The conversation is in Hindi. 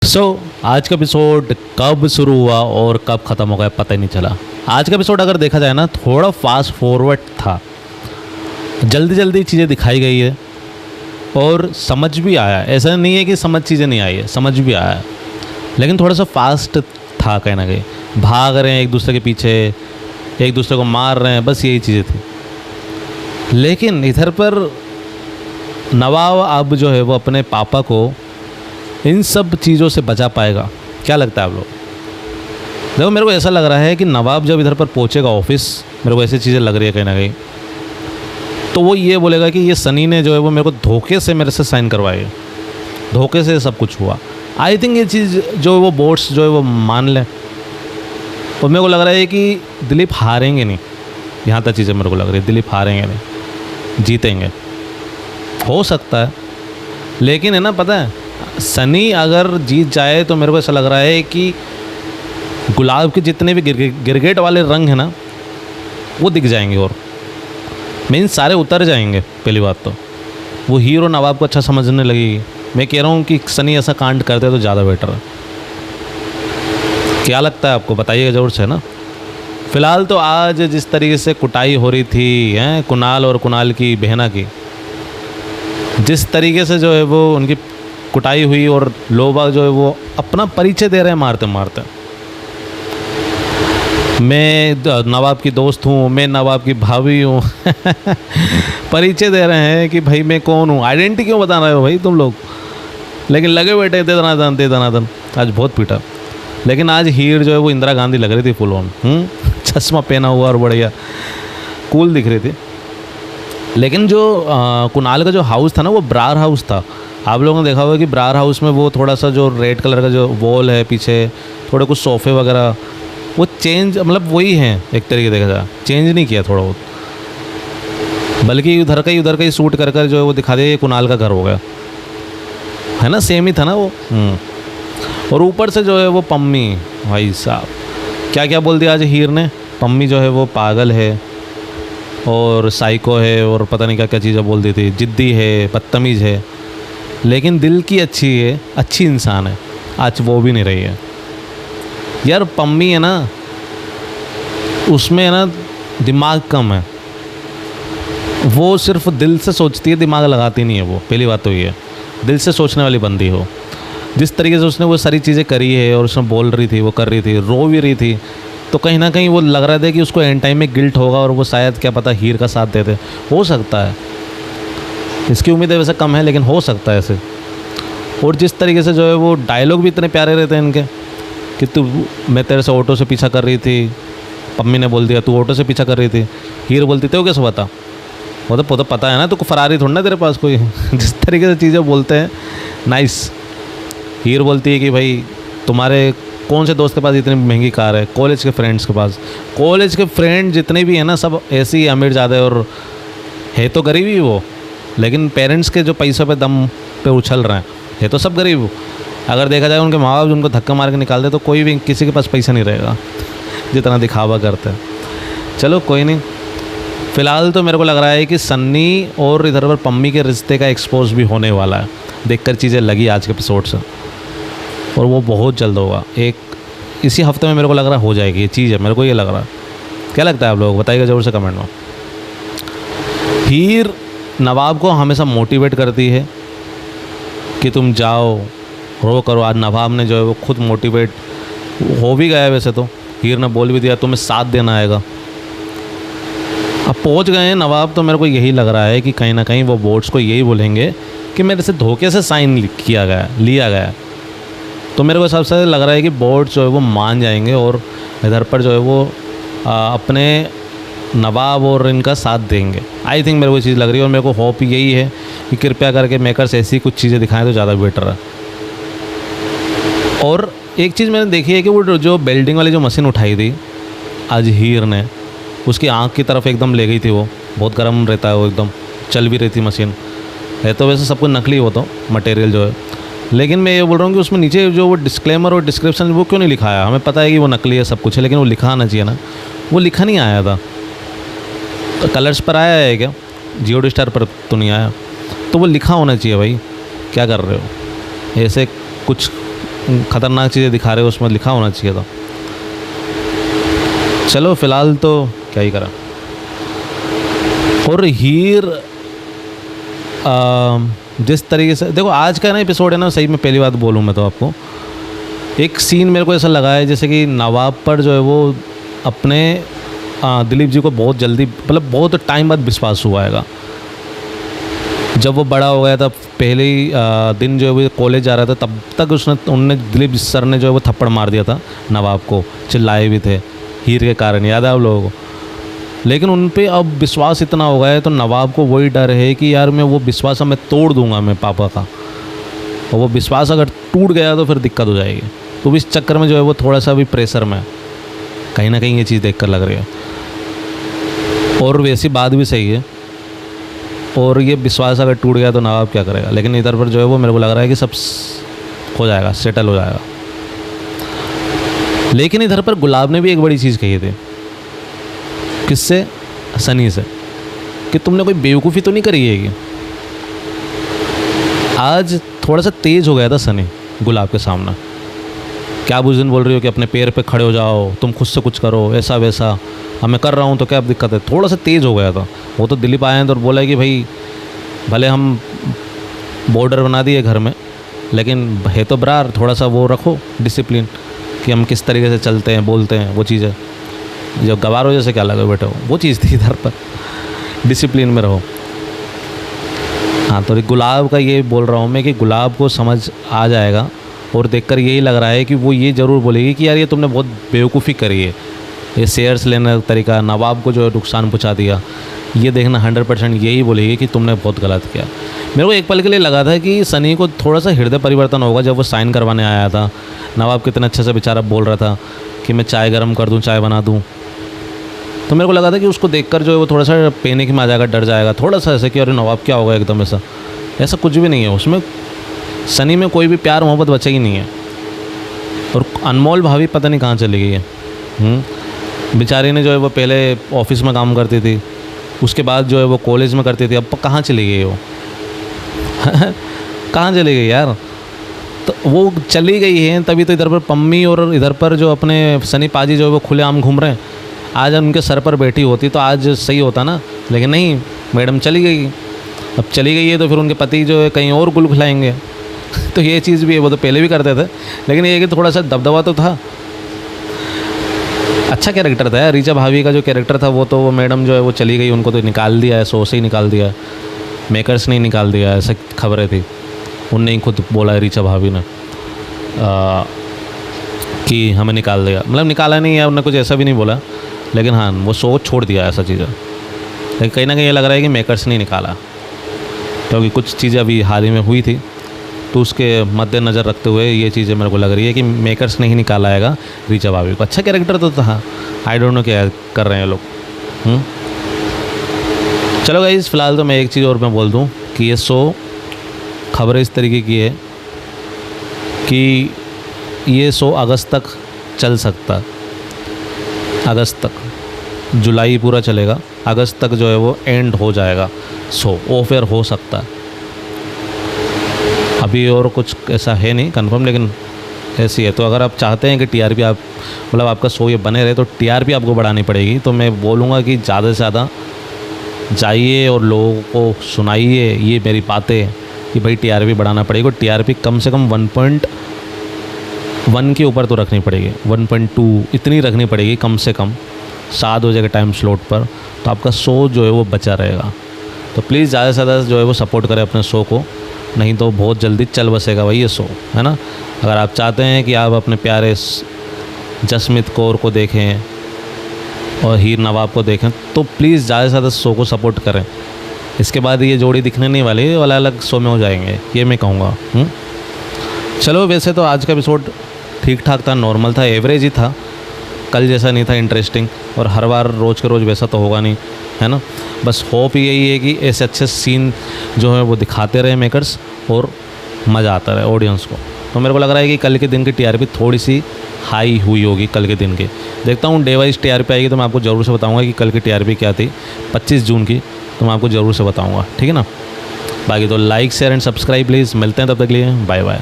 आज का एपिसोड कब शुरू हुआ और कब ख़त्म हो गया पता ही नहीं चला। आज का एपिसोड अगर देखा जाए ना थोड़ा फास्ट फॉरवर्ड था, जल्दी जल्दी चीज़ें दिखाई गई है और समझ भी आया। ऐसा नहीं है कि समझ चीज़ें नहीं आई है, समझ भी आया, लेकिन थोड़ा सा फास्ट था। कहीं ना कहीं भाग रहे हैं एक दूसरे के पीछे, एक दूसरे को मार रहे हैं, बस यही चीज़ें थी। लेकिन इधर पर नवाब अब जो है वो अपने पापा को इन सब चीज़ों से बचा पाएगा, क्या लगता है आप लोग? देखो मेरे को ऐसा लग रहा है कि नवाब जब इधर पर पहुंचेगा ऑफिस, मेरे को ऐसी चीज़ें लग रही है कहीं ना कहीं, तो वो ये बोलेगा कि ये सनी ने जो है वो मेरे को धोखे से मेरे से साइन करवाए, धोखे से सब कुछ हुआ। आई थिंक ये चीज़ जो है वो बोर्ड्स जो है वो मान लें। और मेरे को लग रहा है कि दिलीप हारेंगे नहीं, यहाँ तक चीज़ें मेरे को लग रही है दिलीप हारेंगे नहीं, जीतेंगे हो सकता है। लेकिन है ना, पता है सनी अगर जीत जाए तो मेरे को ऐसा लग रहा है कि गुलाब के जितने भी गिरगिट वाले रंग हैं ना वो दिख जाएंगे और मीन्स सारे उतर जाएंगे। पहली बात तो वो हीरो नवाब को अच्छा समझने लगेगी। मैं कह रहा हूँ कि सनी ऐसा कांड करते तो ज़्यादा बेटर है। क्या लगता है आपको, बताइएगा ज़रूर से ना। फ़िलहाल तो आज जिस तरीके से कुटाई हो रही थी हैं कुणाल और कुणाल की बहना की, जिस तरीके से जो है वो उनकी कुटाई हुई और लोग जो है वो अपना परिचय दे रहे हैं मारते मारते। मैं नवाब की दोस्त हूँ, मैं नवाब की भाभी हूँ परिचय दे रहे हैं कि भाई मैं कौन हूँ, आइडेंटिटी क्यों बता रहे हो भाई तुम लोग। लेकिन लगे बैठे दे दनादन आज बहुत पीटा। लेकिन आज हीर जो है वो इंदिरा गांधी लग रही थी फुल ऑन, चश्मा पहना हुआ और बढ़िया कूल दिख रही थी। लेकिन जो कुणाल का जो हाउस था ना वो ब्रार हाउस था। आप लोगों ने देखा होगा कि ब्रार हाउस में वो थोड़ा सा जो रेड कलर का जो वॉल है पीछे, थोड़े कुछ सोफ़े वगैरह वो चेंज, मतलब वही हैं एक तरीके देखा जाए, चेंज नहीं किया थोड़ा बहुत, बल्कि उधर का ही सूट कर जो है वो दिखा दिया ये कुणाल का घर हो गया, है ना, सेम ही था ना वो। और ऊपर से जो है वो पम्मी, भाई साहब क्या क्या बोल दिया आज हीर ने। पम्मी जो है वो पागल है और साइको है और पता नहीं क्या क्या चीज़ें बोल दी थी, जिद्दी है, बदतमीज़ है, लेकिन दिल की अच्छी है, अच्छी इंसान है। आज वो भी नहीं रही है यार। पम्मी है ना, उसमें है ना दिमाग कम है, वो सिर्फ दिल से सोचती है, दिमाग लगाती नहीं है वो। पहली बात तो ये है, दिल से सोचने वाली बंदी हो। जिस तरीके से उसने वो सारी चीज़ें करी है और उसमें बोल रही थी, वो कर रही थी, रो भी रही थी, तो कहीं ना कहीं वो लग रहा था कि उसको एंड टाइम में गिल्ट होगा और वो शायद क्या पता हीर का साथ देते। हो सकता है, इसकी उम्मीद है वैसे कम है, लेकिन हो सकता है ऐसे। और जिस तरीके से जो है वो डायलॉग भी इतने प्यारे रहते हैं इनके कि तू, मैं तेरे से ऑटो से पीछा कर रही थी, पम्मी ने बोल दिया तू ऑटो से पीछा कर रही थी, हीर बोलती थे वो कैसे बता, वो तो पता है ना, तो फरारी थोड़ा ना तेरे पास कोई जिस तरीके से चीज़ें बोलते हैं नाइस। हीर बोलती है कि भाई तुम्हारे कौन से दोस्त के पास इतनी महंगी कार है, कॉलेज के फ्रेंड्स के पास। कॉलेज के फ्रेंड जितने भी हैं ना सब ऐसे ही अमीर ज़्यादा और है तो गरीब ही वो, लेकिन पेरेंट्स के जो पैसों पे दम पे उछल रहे हैं, है तो सब गरीब। अगर देखा जाए उनके माँ बाप उनको धक्का मार के निकाल दे तो कोई भी किसी के पास पैसा नहीं रहेगा जितना दिखावा करते हैं। चलो कोई नहीं, फ़िलहाल तो मेरे को लग रहा है कि सन्नी और इधर पर पम्मी के रिश्ते का एक्सपोज भी होने वाला है। देखकर चीज़ें लगी आज के एपिसोड से, और वो बहुत जल्द होगा, एक इसी हफ्ते में मेरे को लग रहा हो जाएगी ये चीज़ है, मेरे को ये लग रहा है। क्या लगता है आप लोग, बताइएगा ज़रूर से कमेंट में। हीर नवाब को हमेशा मोटिवेट करती है कि तुम जाओ रो करो। आज नवाब ने जो है वो खुद मोटिवेट हो भी गया है, वैसे तो हीर ने बोल भी दिया तुम्हें साथ देना आएगा। अब पहुंच गए हैं नवाब, तो मेरे को यही लग रहा है कि कहीं ना कहीं वो बोर्ड्स को यही बोलेंगे कि मेरे से धोखे से साइन लिया गया। तो मेरे को सबसे लग रहा है कि बोर्ड्स जो है वो मान जाएंगे और इधर पर जो है वो अपने नवाब और इनका साथ देंगे। आई थिंक मेरे को ये चीज़ लग रही है, और मेरे को होप यही है कि कृपया करके मेकर्स ऐसी कुछ चीज़ें दिखाएं तो ज़्यादा बेटर है। और एक चीज़ मैंने देखी है कि वो जो बिल्डिंग वाली जो मशीन उठाई थी आज हीर ने, उसकी आँख की तरफ एकदम ले गई थी। वो बहुत गर्म रहता है, वो एकदम चल भी रही थी मशीन। है तो वैसे सब कुछ नकली हो तो मटेरियल जो है, लेकिन मैं ये बोल रहा हूँ कि उसमें नीचे जो वो डिस्क्लेमर और डिस्क्रिप्शन वो क्यों नहीं लिखा है। हमें पता है कि वो नकली है सब कुछ है, लेकिन वो लिखा आना चाहिए ना, वो लिखा नहीं आया था। तो कलर्स पर आया है क्या, जियो स्टार पर तो नहीं आया, तो वो लिखा होना चाहिए भाई। क्या कर रहे हो, ऐसे कुछ ख़तरनाक चीज़ें दिखा रहे हो उसमें लिखा होना चाहिए था। चलो फ़िलहाल तो क्या ही करा। और हीर जिस तरीके से देखो आज का ना एपिसोड है ना, सही में पहली बात बोलूँ मैं तो आपको, एक सीन मेरे को ऐसा लगा है जैसे कि नवाब पर जो है वो अपने दिलीप जी को बहुत जल्दी, मतलब बहुत टाइम बाद विश्वास हुआ है। जब वो बड़ा हो गया था, पहले ही दिन जो है वो कॉलेज जा रहा था, तब तक उनने दिलीप सर ने जो है वो थप्पड़ मार दिया था नवाब को, चिल्लाए भी थे हीर के कारण, याद है आप लोगों को। लेकिन उन पे अब विश्वास इतना हो गया है तो नवाब को वही डर है कि यार मैं वो विश्वास मैं तोड़ दूंगा मैं पापा का, और वो विश्वास अगर टूट गया तो फिर दिक्कत हो जाएगी। तो इस चक्कर में जो है वो थोड़ा सा भी प्रेशर में कहीं ना कहीं ये चीज़ देखकर लग रही है। और वैसी बात भी सही है, और ये विश्वास अगर टूट गया तो नवाब क्या करेगा। लेकिन इधर पर जो है वो मेरे को लग रहा है कि सब हो जाएगा, सेटल हो जाएगा। लेकिन इधर पर गुलाब ने भी एक बड़ी चीज़ कही थी, किससे? सनी से, कि तुमने कोई बेवकूफ़ी तो नहीं करी है कि आज थोड़ा सा तेज़ हो गया था सनी गुलाब के सामने। क्या आप उस दिन बोल रही हो कि अपने पैर पे खड़े हो जाओ, तुम खुद से कुछ करो, ऐसा वैसा, अब मैं कर रहा हूँ तो क्या दिक्कत है। थोड़ा सा तेज़ हो गया था वो। तो दिलीप आए हैं तो बोला कि भाई भले हम बॉर्डर बना दिए घर में, लेकिन है तो बरार, थोड़ा सा वो रखो डिसिप्लिन कि हम किस तरीके से चलते हैं बोलते हैं, वो चीज़ है। जब गवार हो जैसे क्या लगे बैठे हो, वो चीज़ थी इधर पर, डिसिप्लिन में रहो। हाँ, तो गुलाब का ये बोल रहा हूँ मैं कि गुलाब को समझ आ जाएगा, और देखकर यही लग रहा है कि वो ये ज़रूर बोलेगी कि यार ये तुमने बहुत बेवकूफ़ी करी है, ये शेयर्स लेने का तरीका, नवाब को जो है नुकसान पहुँचा दिया, ये देखना 100% यही बोलेगी कि तुमने बहुत गलत किया। मेरे को एक पल के लिए लगा था कि सनी को थोड़ा सा हृदय परिवर्तन होगा जब वो साइन करवाने आया था। नवाब कितना अच्छे से बेचारा बोल रहा था कि मैं चाय गर्म कर दूँ, चाय बना दूँ, तो मेरे को लगा था कि उसको देखकर जो है वो थोड़ा सा पैनिक में आ जाएगा, डर जाएगा थोड़ा सा, ऐसे कि अरे नवाब क्या होगा एकदम। ऐसा कुछ भी नहीं है उसमें, सनी में कोई भी प्यार मोहब्बत बचा ही नहीं है। और अनमोल भाभी पता नहीं कहाँ चली गई है। बेचारी ने जो है वो पहले ऑफिस में काम करती थी, उसके बाद जो है वो कॉलेज में करती थी, अब कहाँ चली गई वो? कहाँ चली गई यार? तो वो चली गई है तभी तो इधर पर पम्मी और इधर पर जो अपने सनी पाजी जो है वो खुलेआम घूम रहे हैं। आज उनके सर पर बैठी होती तो आज सही होता ना, लेकिन नहीं, मैडम चली गई। अब चली गई है तो फिर उनके पति जो है कहीं और गुल खिलाएंगे। तो ये चीज़ भी है, वो तो पहले भी करते थे, लेकिन ये कि थोड़ा सा दबदबा तो था। अच्छा कैरेक्टर था यार, रीचा भाभी का जो कैरेक्टर था वो, तो वो मैडम जो है वो चली गई, उनको तो निकाल दिया है, शो से ही निकाल दिया है, मेकर्स ने ही निकाल दिया है, ऐसा खबरें थी। उनने ही खुद बोला है रीचा भाभी ने कि हमें निकाल दिया, मतलब निकाला नहीं है, उन्होंने कुछ ऐसा भी नहीं बोला, लेकिन हाँ वो शो छोड़ दिया, ऐसा चीज़ है। लेकिन कहीं ना कहीं ये लग रहा है कि मेकर्स ने निकाला, क्योंकि कुछ चीज़ें अभी हाल ही में हुई थी, तो उसके मद्देनज़र रखते हुए ये चीज़ें मेरे को लग रही है कि मेकर्स ने ही निकाला आएगा रीचा भाभी को। अच्छा कैरेक्टर तो था, आई डोंट नो क्या कर रहे हैं लोग। चलो गाइस, फ़िलहाल तो मैं एक चीज़ और मैं बोल दूं कि ये शो खबरें इस तरीके की है कि ये शो अगस्त तक चल सकता, अगस्त तक, जुलाई पूरा चलेगा, अगस्त तक जो है वो एंड हो जाएगा शो, ऑफर हो सकता है। अभी और कुछ ऐसा है नहीं कंफर्म, लेकिन ऐसी है। तो अगर आप चाहते हैं कि टीआरपी आप मतलब आपका शो ये बने रहे, तो टीआरपी आपको बढ़ानी पड़ेगी। तो मैं बोलूँगा कि ज़्यादा से ज़्यादा जाइए और लोगों को सुनाइए ये मेरी बातें कि भाई टीआरपी बढ़ाना पड़ेगी। और टीआरपी कम से कम 1.1 के ऊपर तो रखनी पड़ेगी, 1.2 इतनी रखनी पड़ेगी कम से कम 7 बजे के टाइम स्लॉट पर, तो आपका शो जो है वो बचा रहेगा। तो प्लीज़ ज़्यादा से ज़्यादा जो है वो सपोर्ट करें अपने शो को, नहीं तो बहुत जल्दी चल बसेगा भाई ये शो, है ना। अगर आप चाहते हैं कि आप अपने प्यारे जसमीत कौर को देखें और हीर नवाब को देखें, तो प्लीज़ ज़्यादा से ज़्यादा शो को सपोर्ट करें। इसके बाद ये जोड़ी दिखने नहीं वाली, वाला अलग शो में हो जाएंगे, ये मैं कहूँगा। चलो, वैसे तो आज का एपिसोड ठीक ठाक था, नॉर्मल था, एवरेज ही था, कल जैसा नहीं था इंटरेस्टिंग, और हर बार रोज़ के रोज़ वैसा तो होगा नहीं, है ना। बस होप यही है कि ऐसे अच्छे सीन जो है वो दिखाते रहे मेकर्स, और मज़ा आता रहे ऑडियंस को। तो मेरे को लग रहा है कि कल के दिन की टीआरपी थोड़ी सी हाई हुई होगी कल के दिन की। देखता हूँ डे वाइज टीआरपी आएगी तो मैं आपको ज़रूर से बताऊँगा कि कल की टीआरपी क्या थी 25 जून की, तो मैं आपको ज़रूर से बताऊँगा, ठीक है ना। बाकी तो like share and subscribe please. मिलते हैं तब तक के लिए, बाय बाय।